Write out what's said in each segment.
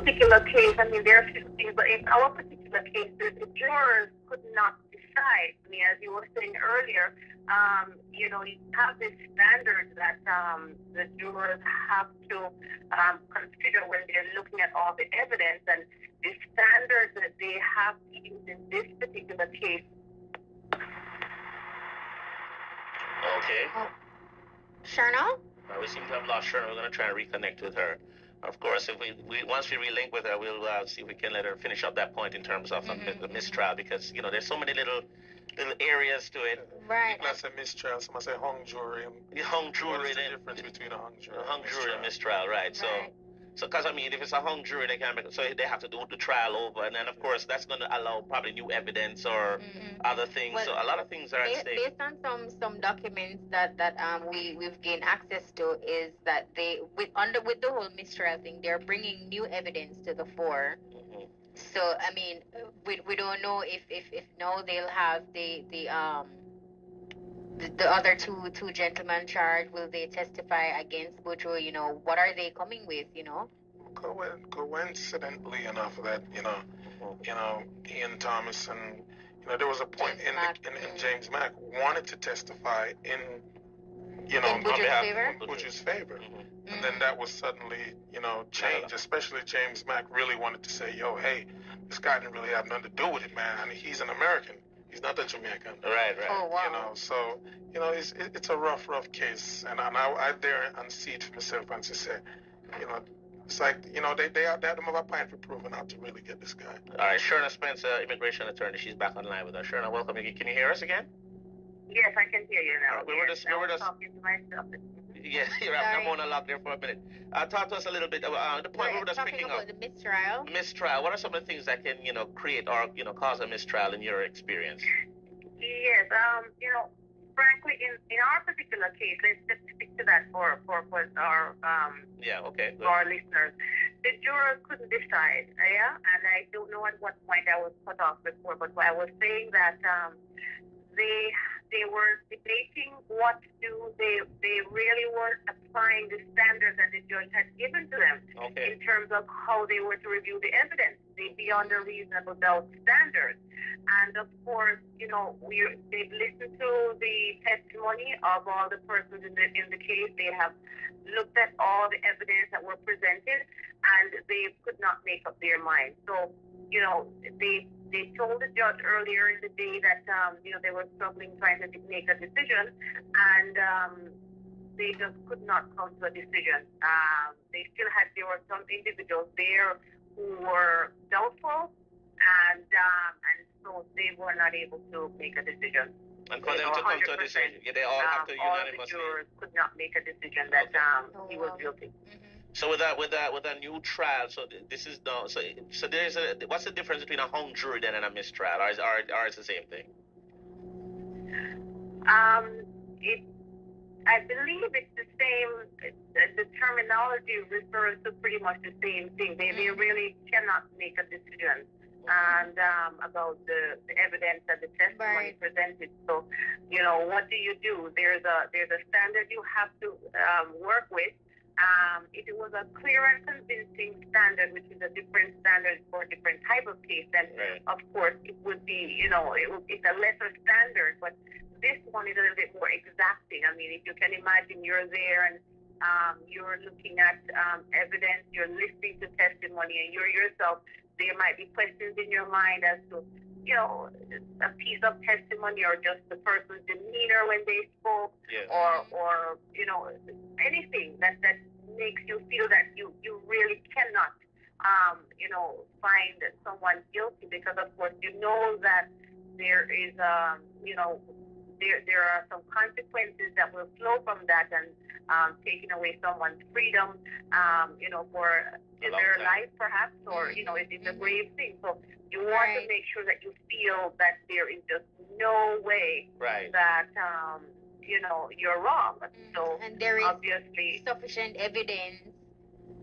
particular case, I mean, there are a few things, but in our particular case, the jurors could not decide. I mean, as you were saying earlier, you know, you have this standard that the jurors have to consider when they're looking at all the evidence, and the standard that they have to use in this particular case. Okay. Sherna? We seem to have lost Sherna. We're going to try and reconnect with her. Of course, if we once we relink with her, we'll see if we can let her finish up that point in terms of the mistrial, because you know there's so many little areas to it. Right. People say mistrial, someone say hung jury. Hung jury. What is the difference between a hung jury and mistrial, right? So, because I mean, if it's a hung jury, they can make, so they have to do the trial over, and then of course that's going to allow probably new evidence or other things. Well, so a lot of things are at stake. Based on some documents that we've gained access to, is that they with the whole mistrial thing, they're bringing new evidence to the fore. So I mean, we don't know if now they'll have the other two gentlemen charged. Will they testify against Buju? You know, what are they coming with? You know. Coincidentally enough, that you know, Ian Thomas and there was a point in James Mack wanted to testify in on behalf of Buju's favor, and then that was suddenly changed. Especially James Mack really wanted to say, "Yo, hey, this guy didn't really have nothing to do with it, man. I mean, he's an American. He's not a Jamaican." Right. Oh, wow. So it's a rough case, and I dare and see it for myself and to say, it's like they had them of a pint for proving out to really get this guy. All right, Sherna Spencer, immigration attorney, she's back online with us. Sherna, welcome. Can you hear us again? Yes, I can hear you now. We were just talking to myself. Yeah, you're having a monologue there for a minute. Talk to us a little bit about the point we were just picking up. The mistrial. Mistrial. What are some of the things that can, create or, cause a mistrial in your experience? Yes, frankly, in our particular case, let's just stick to that for our our listeners. The jurors couldn't decide, and I don't know at what point I was cut off before, but I was saying that they were debating what to do. They really were applying the standards that the judge had given to them in terms of how they were to review the evidence, the beyond a reasonable doubt standards. And of course, they've listened to the testimony of all the persons in the case. They have looked at all the evidence that were presented, and they could not make up their mind. So, they told the judge earlier in the day that they were struggling trying to make a decision, and they just could not come to a decision. There were some individuals there who were doubtful, and so they were not able to make a decision. And for them to come to a decision, they all have to unanimously. All the jurors could not make a decision that he was guilty. So with a new trial, so this is so there's what's the difference between a hung jury then and a mistrial, or is the same thing? I believe it's the same. The terminology refers to pretty much the same thing. They really cannot make a decision and about the evidence and the testimony presented. So, what do? There's a standard you have to work with. If it was a clear and convincing standard, which is a different standard for a different type of case, then of course it would be, it's a lesser standard. But this one is a little bit more exacting. I mean, if you can imagine, you're there and you're looking at evidence, you're listening to testimony, and you're yourself. There might be questions in your mind as to, a piece of testimony or just the person's demeanor when they spoke, or anything that makes you feel that you really cannot, find someone guilty, because of course that there is, there are some consequences that will flow from that, and taking away someone's freedom, for their life perhaps, or it's a grave thing. So you want to make sure that you feel that there is just no way that you're wrong. So and there is obviously sufficient evidence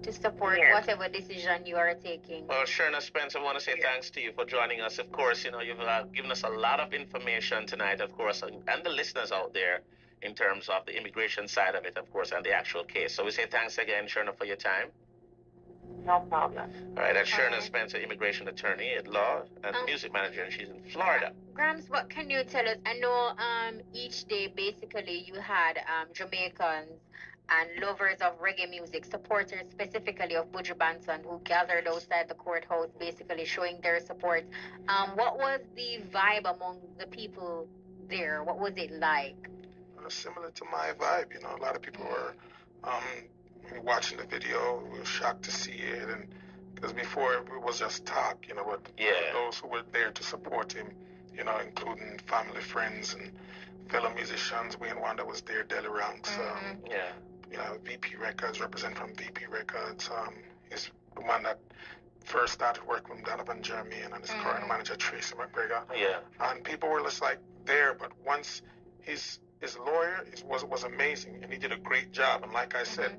to support whatever decision you are taking. Well, Sherna Spencer, I want to say thanks to you for joining us. Of course, you've given us a lot of information tonight, of course, and the listeners out there in terms of the immigration side of it, of course, and the actual case. So we say thanks again, Sherna, for your time. No problem. All right, that's Sherna Spencer, immigration attorney at law and music manager, and she's in Florida. Gramps, what can you tell us? I know each day basically you had Jamaicans and lovers of reggae music, supporters specifically of Buju Banton, who gathered outside the courthouse basically showing their support. What was the vibe among the people there? What was it like? Similar to my vibe, you know, a lot of people were watching the video. We were shocked to see it, and because before it was just talk, you know, but those who were there to support him, you know, including family, friends, and fellow musicians. We and one that was there, Deli Ranks. You know, VP Records, represent from VP Records. He's the one that first started working with Donovan Jeremy and his current manager Tracy McGregor. Yeah. And people were just like there, but once his lawyer was amazing, and he did a great job. And like I said,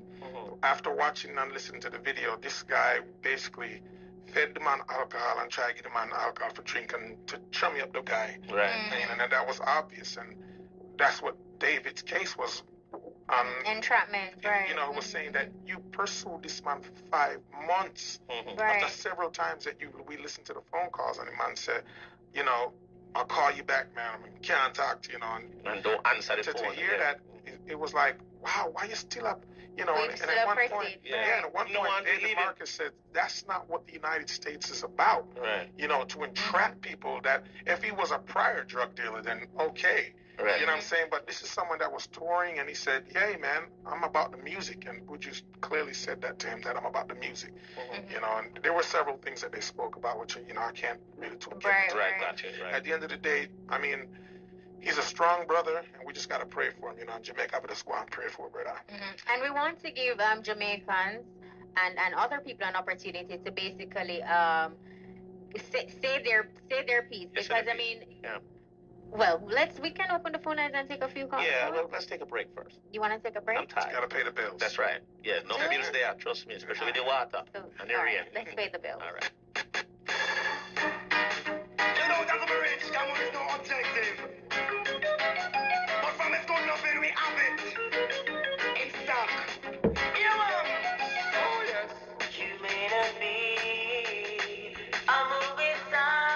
after watching and listening to the video, this guy basically fed the man alcohol and tried to get the man alcohol for drinking to chummy up the guy. Right. And that was obvious, and that's what David's case was. Entrapment, right. You know, was saying that you pursued this man for 5 months. Right. After several times that we listened to the phone calls, and the man said, you know, I'll call you back, man. I mean, can't talk to you, know. And don't answer the phone. To hear that, it was like, wow, why you still up? You know, and at one point, at one point, David Marcus said, that's not what the United States is about. Right. You know, to entrap people. That if he was a prior drug dealer, then okay. Right. You know what I'm saying? But this is someone that was touring, and he said, hey, man, I'm about the music. And Buju clearly said that to him, that I'm about the music. You know, and there were several things that they spoke about, which, you know, I can't really talk about. Right. At the end of the day, I mean, he's a strong brother, and we just got to pray for him. You know, in Jamaica, but just go and pray for him, brother. And we want to give Jamaicans and other people an opportunity to basically say their piece. Because, I mean... Yeah. Well, we can open the phone lines and take a few calls. Yeah, well, let's take a break first. You want to take a break? I'm tired. You got to pay the bills. That's right. Yeah, no bills there, trust me, especially with the water. And the rain. Let's pay the bills. All right. You know that we rich, come with no objective. But from it's good loving, we have it. In stock. Yeah, man. Oh, yes. You may not be a movie star.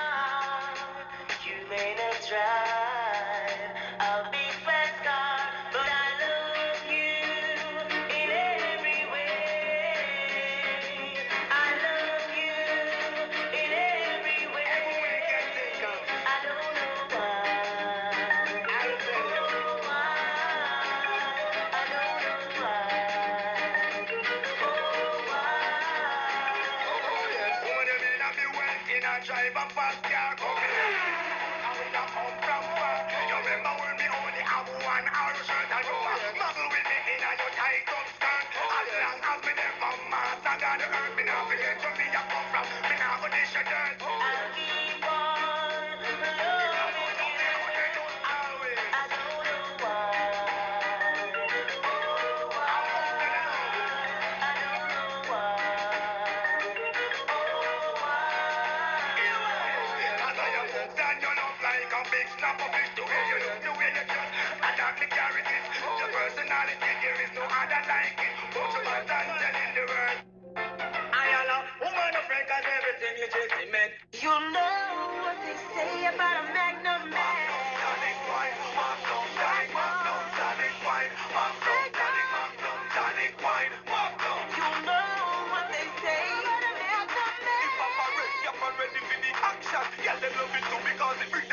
You may not drive a big fast car, but I love you in every way. I love you in every way. Every way I can think of. I don't know why. I'll tell you. I don't know why. Oh, why? Oh, yes. When you may not be working, I drive a fast car. Come here. Come from far. You remember when we only have one hour shirt and you muggle with me in your tight up skirt. As long as we never master God the earth, me not forget where me a come from. Me not go dish your dirt. I'll keep on loving you always. I don't know why. Oh, why? I don't know why. Oh, why? As I am stand your love like a big snap of fish. The way you look, the way you dress, and that me carry it. Your personality, there is no other like it. Put your button in the world. I am a woman of friend, cause everything you just meant. You know what they say about a magnum man. Tonic wine, magnum tonic wine, magnum tonic wine, magnum. You know what they say about a magnum man. If I'm ready for the action, yeah, they love it too because it brings